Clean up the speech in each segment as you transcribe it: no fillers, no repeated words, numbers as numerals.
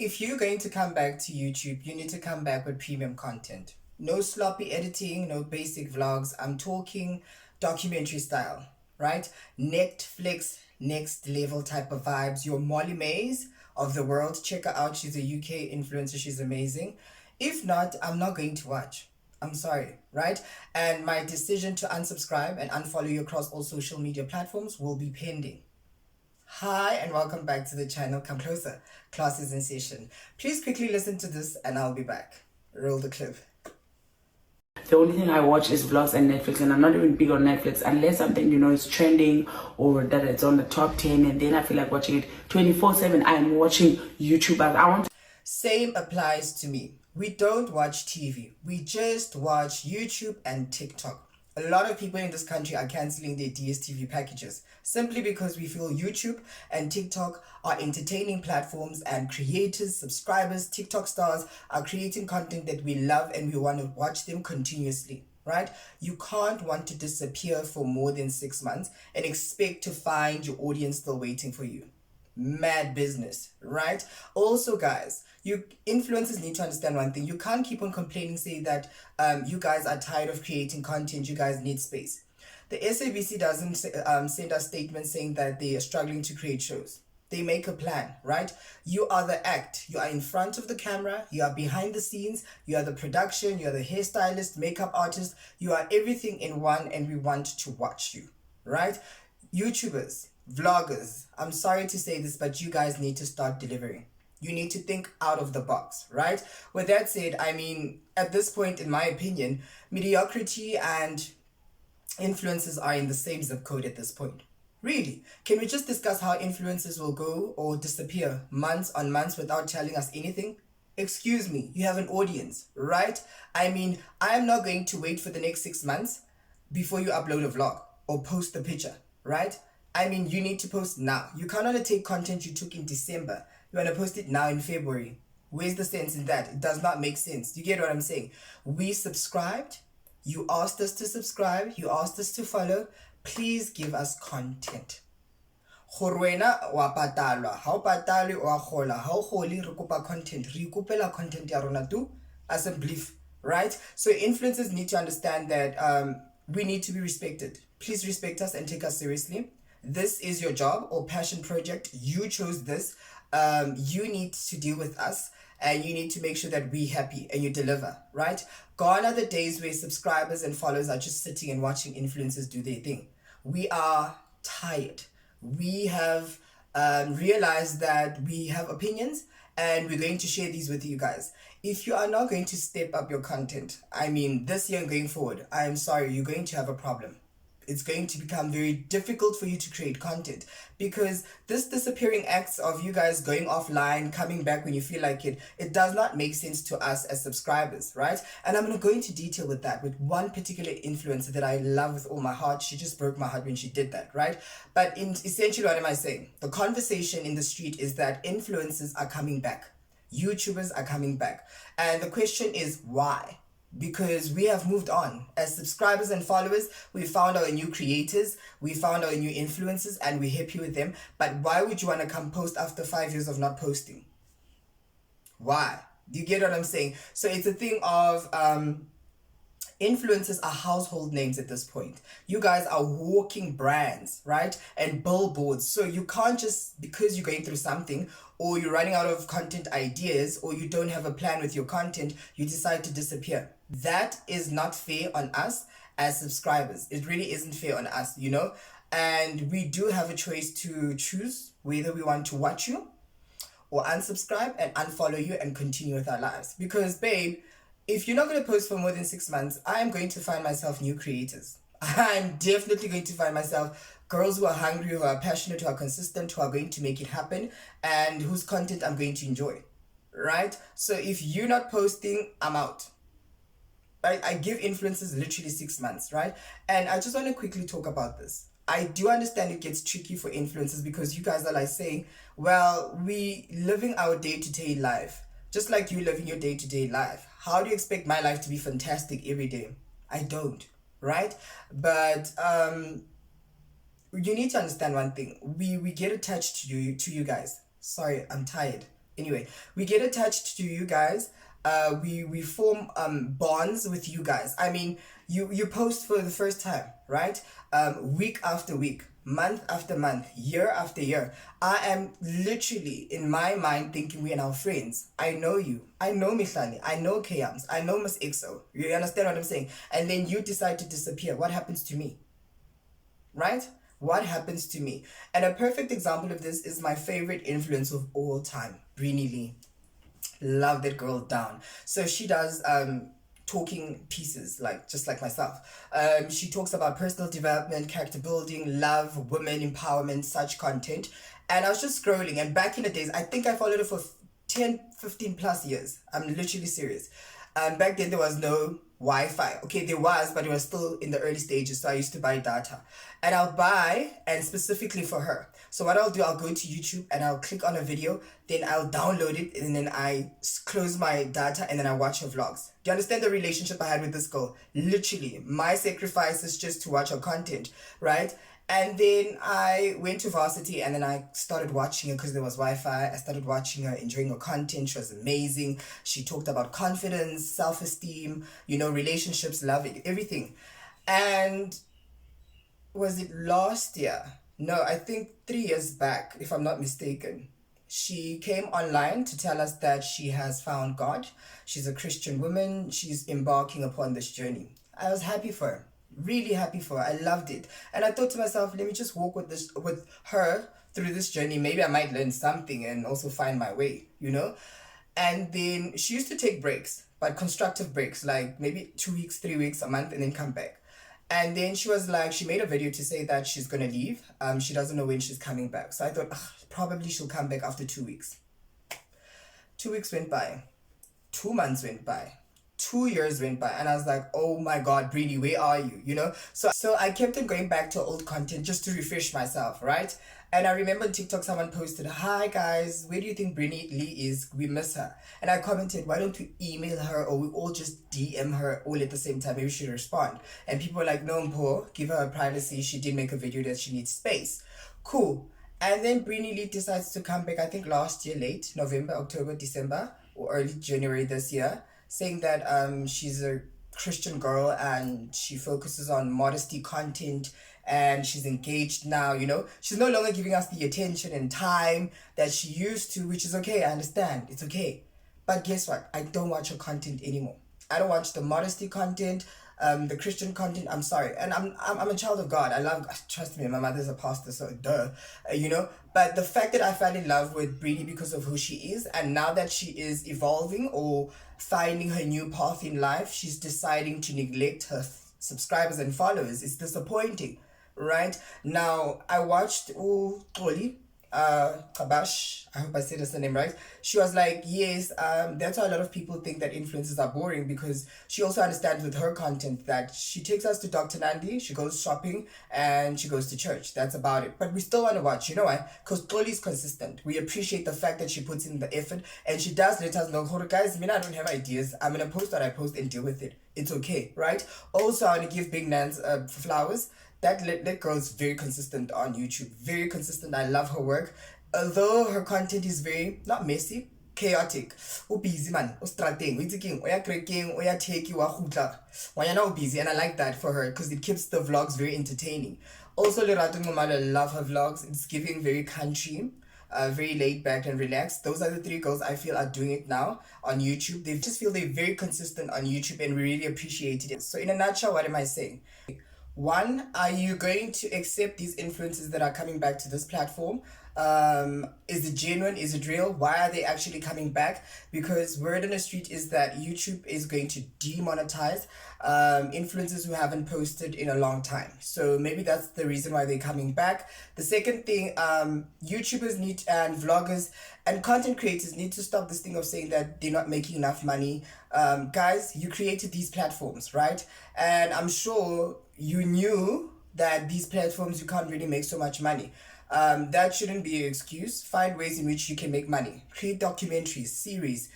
If you're going to come back to YouTube, you need to come back with premium content. No sloppy editing, no basic vlogs. I'm talking documentary style, right? Netflix, next level type of vibes. Your Molly Mays of the world. Check her out. She's a UK influencer. She's amazing. If not, I'm not going to watch. I'm sorry, right? And my decision to unsubscribe and unfollow you across all social media platforms will be pending. Hi and welcome back to the channel. Come closer. Class is in session. Please quickly listen to this and I'll be back. Roll the clip. The only thing I watch is vlogs and Netflix, and I'm not even big on Netflix unless something is trending or that it's on the top 10, and then I feel like watching it 24/7. I'm watching YouTubers. Same applies to me. We don't watch TV. We just watch YouTube and TikTok. A lot of people in this country are cancelling their DSTV packages simply because we feel YouTube and TikTok are entertaining platforms and creators, subscribers, TikTok stars are creating content that we love and we want to watch them continuously, right? You can't want to disappear for more than 6 months and expect to find your audience still waiting for you. Mad business, right? Also, guys, you influencers need to understand one thing. You can't keep on complaining, saying that you guys are tired of creating content, you guys need space. The SABC doesn't send us statements saying that they are struggling to create shows. They make a plan, right? You are the act. You are in front of the camera. You are behind the scenes. You are the production. You are the hairstylist, makeup artist. You are everything in one, and we want to watch you, right? YouTubers, vloggers, I'm sorry to say this, but you guys need to start delivering. You need to think out of the box, right? With that said, I mean, at this point, in my opinion, mediocrity and influencers are in the same zip code at this point. Really? Can we just discuss how influencers will go or disappear months on months without telling us anything? Excuse me, you have an audience, right? I mean, I am not going to wait for the next 6 months before you upload a vlog or post a picture, right? I mean, you need to post now. You cannot take content you took in December. You want to post it now in February. Where's the sense in that? It does not make sense. You get what I'm saying? We subscribed. You asked us to subscribe. You asked us to follow. Please give us content. Gorwena wa patalwa. Ha o patale o a gola. Ha o gole re kopa content. Re ikopela content ya rona tu as a belief, right? So influencers need to understand that we need to be respected. Please respect us and take us seriously. This is your job or passion project. You chose this. You need to deal with us and you need to make sure that we're happy and you deliver, right? Gone are the days where subscribers and followers are just sitting and watching influencers do their thing. We are tired. We have realized that we have opinions and we're going to share these with you guys. If you are not going to step up your content, I mean, this year going forward, I'm sorry, you're going to have a problem. It's going to become very difficult for you to create content because this disappearing acts of you guys going offline, coming back when you feel like it does not make sense to us as subscribers, right? And I'm going to go into detail with that with one particular influencer that I love with all my heart. She just broke my heart when she did that, right? But essentially, what am I saying? The conversation in the street is that influencers are coming back. YouTubers are coming back. And the question is why? Because we have moved on. As subscribers and followers, we found our new creators, we found our new influencers, and we're happy with them. But why would you want to come post after 5 years of not posting? Why? Do you get what I'm saying? So it's a thing of influencers are household names at this point. You guys are walking brands, right? And billboards. So you can't just, because you're going through something or you're running out of content ideas or you don't have a plan with your content, you decide to disappear. That is not fair on us as subscribers. It really isn't fair on us, And we do have a choice to choose whether we want to watch you or unsubscribe and unfollow you and continue with our lives. Because, babe, if you're not going to post for more than 6 months, I'm going to find myself new creators. I'm definitely going to find myself girls who are hungry, who are passionate, who are consistent, who are going to make it happen, and whose content I'm going to enjoy, right? So if you're not posting, I'm out. I give influencers literally 6 months, right? And I just want to quickly talk about this. I do understand it gets tricky for influencers because you guys are like saying, well, we living our day-to-day life, just like you living your day-to-day life. How do you expect my life to be fantastic every day? I don't, right? But you need to understand one thing. We get attached to you guys. Sorry, I'm tired. Anyway, we get attached to you guys. We form bonds with you guys. I mean, you post for the first time, right? Week after week, month after month, year after year. I am literally in my mind thinking we are now friends. I know you. I know Mihlani. I know Kayams. I know Miss XO. You understand what I'm saying? And then you decide to disappear. What happens to me? Right? What happens to me? And a perfect example of this is my favorite influence of all time, Brini Lee. Love that girl down. So she does talking pieces, like just like myself. She talks about personal development, character building, love, women empowerment, such content. And I was just scrolling, and back in the days, I think I followed her for 10, 15 plus years. I'm literally serious. Back then there was no Wi-Fi. Okay, there was, but it was still in the early stages, so I used to buy data. And I'll buy, and specifically for her. So what I'll do, I'll go to YouTube and I'll click on a video, then I'll download it, and then I close my data, and then I watch her vlogs. Do you understand the relationship I had with this girl? Literally, my sacrifice is just to watch her content, right? And then I went to varsity, and then I started watching her because there was Wi-Fi. I started watching her, enjoying her content. She was amazing. She talked about confidence, self-esteem, relationships, love, everything. And was it last year? No, I think 3 years back, if I'm not mistaken. She came online to tell us that she has found God. She's a Christian woman. She's embarking upon this journey. I was happy for her. Really happy for her. I loved it. And I thought to myself, let me just walk with her through this journey. Maybe I might learn something and also find my way, And then she used to take breaks, but constructive breaks, like maybe 2 weeks, 3 weeks, a month, and then come back. And then she was like, she made a video to say that she's going to leave. She doesn't know when she's coming back. So I thought, probably she'll come back after 2 weeks. 2 weeks went by. 2 months went by. 2 years went by, and I was like, oh my God, Brini, where are you? So I kept on going back to old content just to refresh myself, right? And I remember on TikTok someone posted, hi guys, where do you think Brini Lee is? We miss her. And I commented, why don't we email her, or we all just DM her all at the same time? Maybe she'll respond. And people were like, no, Mpo, give her privacy. She did make a video that she needs space. Cool. And then Brini Lee decides to come back, I think last year, late November, October, December, or early January this year, saying that she's a Christian girl and she focuses on modesty content and she's engaged now, She's no longer giving us the attention and time that she used to, which is okay. I understand. It's okay. But guess what? I don't watch her content anymore. I don't watch the modesty content, the Christian content. I'm sorry. And I'm a child of God. I love God. Trust me, my mother's a pastor, so duh, But the fact that I fell in love with Brini because of who she is, and now that she is evolving or finding her new path in life, she's deciding to neglect her subscribers and followers. It's disappointing, right? Now, I watched Xoli, Kabash, I hope I said her name right. She was like, yes, that's why a lot of people think that influencers are boring, because she also understands with her content that she takes us to Dr. Nandi, she goes shopping, and she goes to church. That's about it. But we still want to watch. You know why? Because Xoli is consistent. We appreciate the fact that she puts in the effort, and she does let us know, guys, I don't have ideas. I'm going to post what I post and deal with it. It's okay, right? Also, I want to give Big Nans flowers. That girl is very consistent on YouTube. Very consistent. I love her work. Although her content is very, not messy, chaotic. Busy man. Strating. Oya take busy. And I like that for her because it keeps the vlogs very entertaining. Also, Lerato Ngumala, love her vlogs. It's giving very country. Very laid back and relaxed. Those are the 3 girls I feel are doing it now on YouTube. They just feel they're very consistent on YouTube, and we really appreciate it. So in a nutshell, what am I saying? 1, are you going to accept these influences that are coming back to this platform? Is it genuine? Is it real? Why are they actually coming back? Because word on the street is that YouTube is going to demonetize influencers who haven't posted in a long time. So maybe that's the reason why they're coming back. The second thing, YouTubers and vloggers and content creators need to stop this thing of saying that they're not making enough money. Guys, you created these platforms, right? And I'm sure you knew that these platforms, you can't really make so much money. That shouldn't be an excuse. Find ways in which you can make money. Create documentaries, series,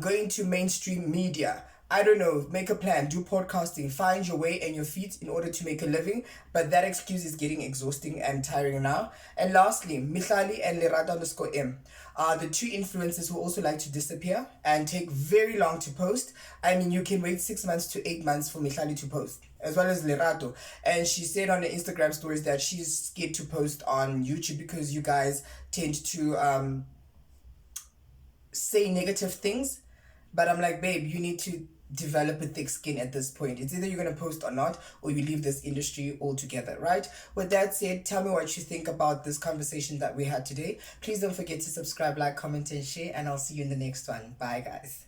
go into mainstream media, I don't know, make a plan, do podcasting, find your way and your feet in order to make a living. But that excuse is getting exhausting and tiring now. And lastly, Mihlali and Lerada_M are the two influencers who also like to disappear and take very long to post. I mean, you can wait 6 months to 8 months for Mihlali to post, as well as Lerato. And she said on her Instagram stories that she's scared to post on YouTube because you guys tend to say negative things. But I'm like, babe, you need to develop a thick skin at this point. It's either you're going to post or not, or you leave this industry altogether, right? With that said, tell me what you think about this conversation that we had today. Please don't forget to subscribe, like, comment, and share, and I'll see you in the next one. Bye, guys.